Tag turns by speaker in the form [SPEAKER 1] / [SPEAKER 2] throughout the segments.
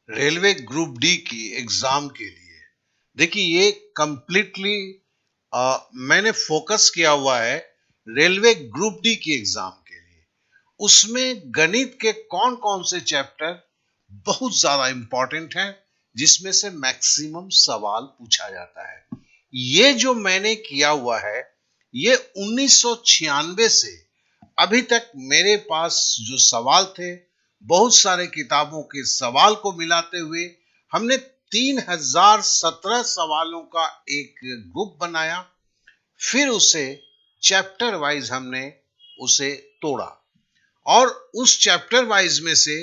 [SPEAKER 1] Railway group D की exam के लिए देखिए ये कंप्लीटली मैंने फोकस किया हुआ है रेलवे ग्रुप डी की एग्जाम के लिए। उसमें गणित के कौन कौन से चैप्टर बहुत ज्यादा इंपॉर्टेंट हैं जिसमें से मैक्सिमम सवाल पूछा जाता है। ये जो मैंने किया हुआ है ये 1996 से अभी तक मेरे पास जो सवाल थे, बहुत सारे किताबों के सवाल को मिलाते हुए हमने 3017 सवालों का एक ग्रुप बनाया। फिर उसे चैप्टर वाइज हमने उसे तोड़ा और उस चैप्टर वाइज में से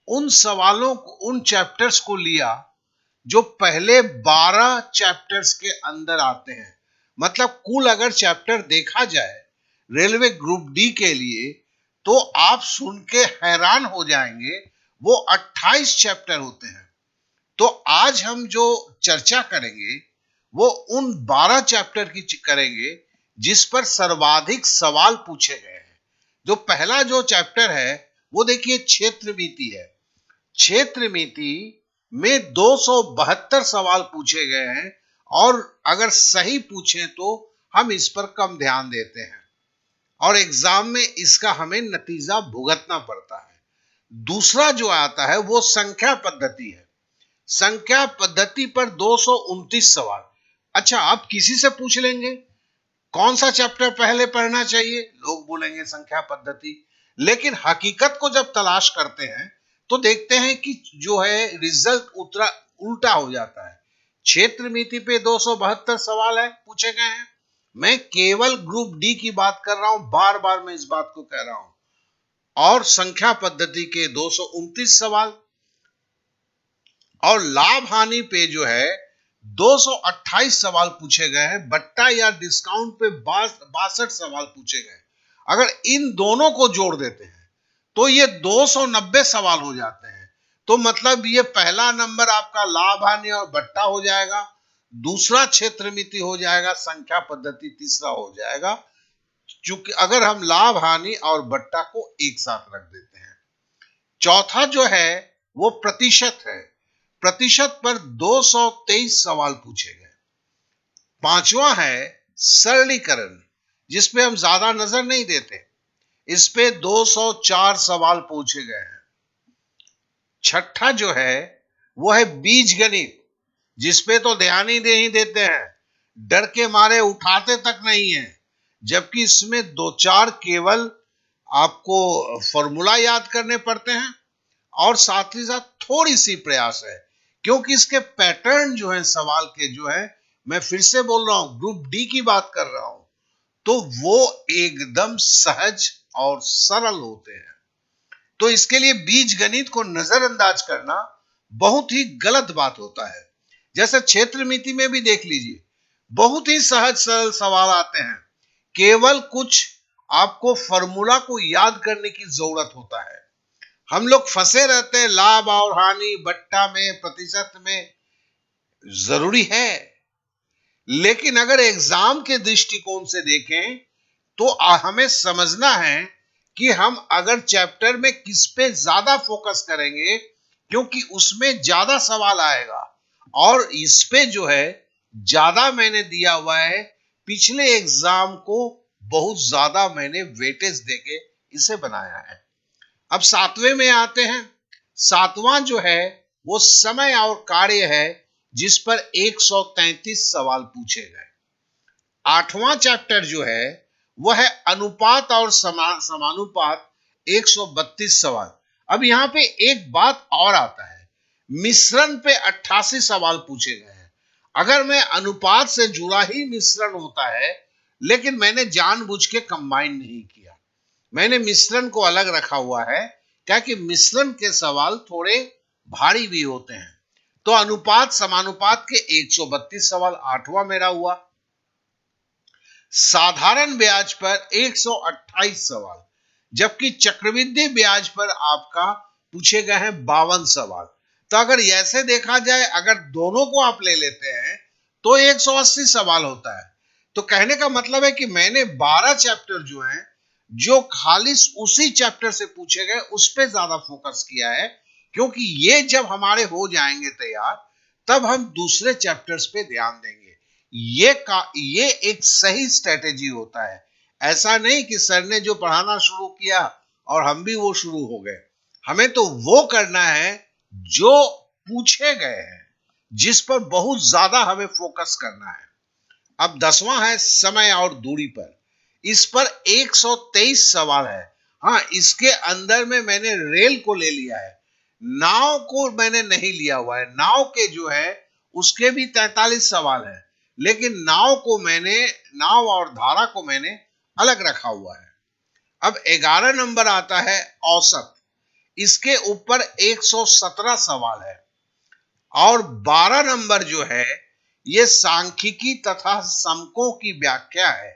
[SPEAKER 1] उन सवालों को, उन चैप्टर्स को लिया जो पहले 12 चैप्टर्स के अंदर आते हैं। मतलब कुल अगर चैप्टर देखा जाए रेलवे ग्रुप डी के लिए तो आप सुन के हैरान हो जाएंगे, वो 28 चैप्टर होते हैं। तो आज हम जो चर्चा करेंगे वो उन 12 चैप्टर की करेंगे जिस पर सर्वाधिक सवाल पूछे गए हैं। जो पहला जो चैप्टर है वो देखिए क्षेत्र नीति है। क्षेत्र नीति में 272 सवाल पूछे गए हैं और अगर सही पूछें तो हम इस पर कम ध्यान देते हैं और एग्जाम में इसका हमें नतीजा भुगतना पड़ता है। दूसरा जो आता है वो संख्या पद्धति है। संख्या पद्धति पर 229 सवाल। अच्छा, आप किसी से पूछ लेंगे कौन सा चैप्टर पहले पढ़ना चाहिए, लोग बोलेंगे संख्या पद्धति। लेकिन हकीकत को जब तलाश करते हैं तो देखते हैं कि जो है रिजल्ट उल्टा हो जाता है। क्षेत्र नीति पे 272 सवाल है पूछे गए हैं। मैं केवल ग्रुप डी की बात कर रहा हूं, बार बार मैं इस बात को कह रहा हूं। और संख्या पद्धति के 229 सवाल और लाभ हानि पे जो है 228 सवाल पूछे गए हैं। बट्टा या डिस्काउंट पे 62 सवाल पूछे गए। अगर इन दोनों को जोड़ देते हैं तो ये 290 सवाल हो जाते हैं। तो मतलब ये पहला नंबर आपका लाभ हानि और बट्टा हो जाएगा, दूसरा क्षेत्र मिति हो जाएगा, संख्या पद्धति तीसरा हो जाएगा। क्योंकि अगर हम लाभ हानि और बट्टा को एक साथ रख देते हैं। चौथा जो है वो प्रतिशत है। प्रतिशत पर 223 सवाल पूछे गए। पांचवा है सरलीकरण, जिसपे हम ज्यादा नजर नहीं देते, इस पे 204 सवाल पूछे गए हैं। छठा जो है वो है बीज गणित, जिसपे तो ध्यान ही नहीं देते हैं, डर के मारे उठाते तक नहीं है। जबकि इसमें दो चार केवल आपको फॉर्मूला याद करने पड़ते हैं और साथ ही साथ थोड़ी सी प्रयास है, क्योंकि इसके पैटर्न जो है सवाल के जो है, मैं फिर से बोल रहा हूं ग्रुप डी की बात कर रहा हूं, तो वो एकदम सहज और सरल होते हैं। तो इसके लिए बीज गणित को नजरअंदाज करना बहुत ही गलत बात होता है। जैसे क्षेत्र मिति में भी देख लीजिए, बहुत ही सहज सरल सवाल आते हैं। केवल कुछ आपको फॉर्मूला को याद करने की जरूरत होता है। हम लोग फंसे रहते हैं लाभ और हानि, बट्टा में, प्रतिशत में। जरूरी है, लेकिन अगर एग्जाम के दृष्टिकोण से देखें तो हमें समझना है कि हम अगर चैप्टर में किस पे ज्यादा फोकस करेंगे, क्योंकि उसमें ज्यादा सवाल आएगा और इस पे जो है ज्यादा मैंने दिया हुआ है। पिछले एग्जाम को बहुत ज्यादा मैंने वेटेज देके इसे बनाया है। अब सातवें में आते हैं। सातवां जो है वो समय और कार्य है, जिस पर 133 सवाल पूछे गए। आठवां चैप्टर जो है वह है अनुपात और समानुपात, 132 सवाल। अब यहां पे एक बात और आता है, मिश्रण पे 88 सवाल पूछे गए हैं। अगर मैं अनुपात से जुड़ा ही मिश्रण होता है, लेकिन मैंने जानबूझ के कंबाइन नहीं किया, मैंने मिश्रण को अलग रखा हुआ है, क्या कि मिश्रण के सवाल थोड़े भारी भी होते हैं। तो अनुपात समानुपात के 132 सवाल आठवां मेरा हुआ। साधारण ब्याज पर 128 सवाल, जबकि चक्रवृद्धि ब्याज पर आपका पूछे गए हैं 52 सवाल। तो अगर ऐसे देखा जाए, अगर दोनों को आप ले लेते हैं तो 180 सवाल होता है। तो कहने का मतलब है कि मैंने 12 चैप्टर जो हैं, जो खाली उसी चैप्टर से पूछे गए उस पर ज्यादा फोकस किया है, क्योंकि ये जब हमारे हो जाएंगे तैयार, तब हम दूसरे चैप्टर्स पे ध्यान देंगे। ये एक सही स्ट्रेटेजी होता है। ऐसा नहीं कि सर ने जो पढ़ाना शुरू किया और हम भी वो शुरू हो गए। हमें तो वो करना है जो पूछे गए हैं, जिस पर बहुत ज्यादा हमें फोकस करना है। अब 10वां है समय और दूरी पर। इस पर 123 सवाल है। हाँ, इसके अंदर में मैंने रेल को ले लिया है, नाव को मैंने नहीं लिया हुआ है। नाव के जो है उसके भी 43 सवाल है, लेकिन नाव और धारा को मैंने अलग रखा हुआ है। अब 11 नंबर आता है औसत। इसके ऊपर 117 सवाल है। और 12 नंबर जो है ये सांख्यिकी तथा समकों की व्याख्या है।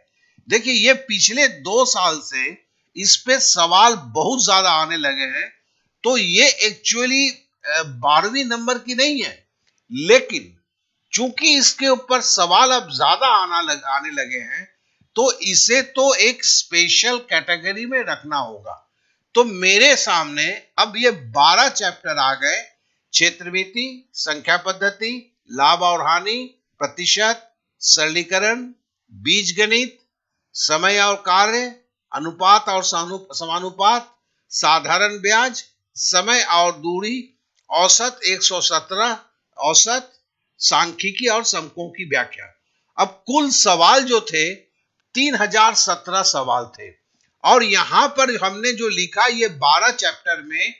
[SPEAKER 1] देखिए, ये पिछले 2 साल से इस पे सवाल बहुत ज्यादा आने लगे हैं, तो ये एक्चुअली 12वीं नंबर की नहीं है, लेकिन चूंकि इसके ऊपर सवाल अब ज्यादा आने लगे हैं, तो इसे तो एक स्पेशल कैटेगरी में रखना होगा। तो मेरे सामने अब ये 12 चैप्टर आ गए। क्षेत्रमिति, संख्या पद्धति, लाभ और हानि, प्रतिशत, सरलीकरण, बीजगणित, समय और कार्य, अनुपात और समानुपात, साधारण ब्याज, समय और दूरी, औसत 117, औसत, सांख्यिकी और समकों की व्याख्या। अब कुल सवाल जो थे 3017 सवाल थे, और यहां पर हमने जो लिखा ये 12 चैप्टर में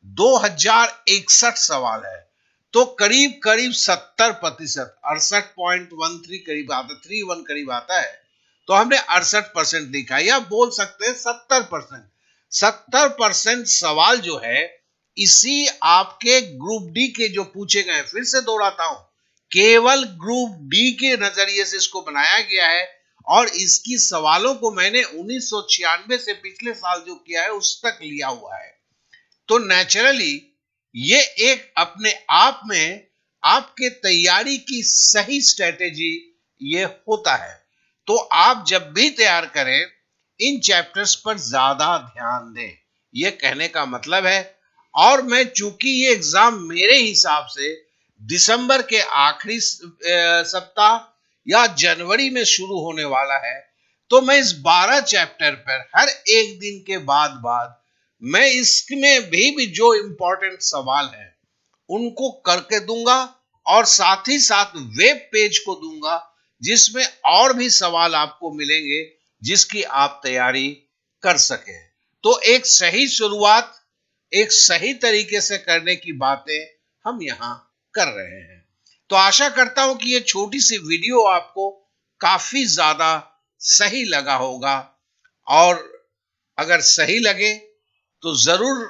[SPEAKER 1] 2061 सवाल है। तो करीब करीब 70%, 68.13 करीब आता, 31 करीब आता है। तो हमने 68% लिखा, या बोल सकते हैं 70%। 70% सवाल जो है इसी आपके ग्रुप डी के जो पूछे गए, फिर से दोहराता हूं, केवल ग्रुप डी के नजरिए से इसको बनाया गया है। और इसकी सवालों को मैंने 1996 से पिछले साल जो किया है उस तक लिया हुआ है। तो नेचुरली ये एक अपने आप में आपके तैयारी की सही स्ट्रेटेजी ये होता है। तो आप जब भी तैयार करें, इन चैप्टर्स पर ज्यादा ध्यान दें, ये कहने का मतलब है। और मैं चूंकि ये एग्जाम मेरे हिसाब से दिसंबर के आखिरी सप्ताह या जनवरी में शुरू होने वाला है, तो मैं इस 12 चैप्टर पर हर एक दिन के बाद मैं इसमें भी जो इंपॉर्टेंट सवाल है उनको करके दूंगा, और साथ ही साथ वेब पेज को दूंगा जिसमें और भी सवाल आपको मिलेंगे जिसकी आप तैयारी कर सके। तो एक सही शुरुआत, एक सही तरीके से करने की बातें हम यहां कर रहे हैं। तो आशा करता हूं कि ये छोटी सी वीडियो आपको काफी ज्यादा सही लगा होगा, और अगर सही लगे तो जरूर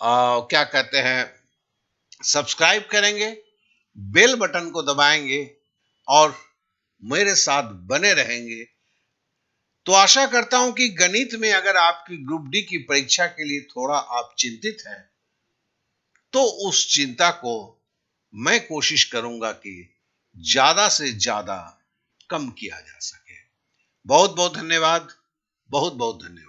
[SPEAKER 1] क्या कहते हैं, सब्सक्राइब करेंगे, बेल बटन को दबाएंगे और मेरे साथ बने रहेंगे। तो आशा करता हूं कि गणित में अगर आपकी ग्रुप डी की परीक्षा के लिए थोड़ा आप चिंतित हैं, तो उस चिंता को मैं कोशिश करूंगा कि ज्यादा से ज्यादा कम किया जा सके। बहुत बहुत धन्यवाद, बहुत बहुत धन्यवाद।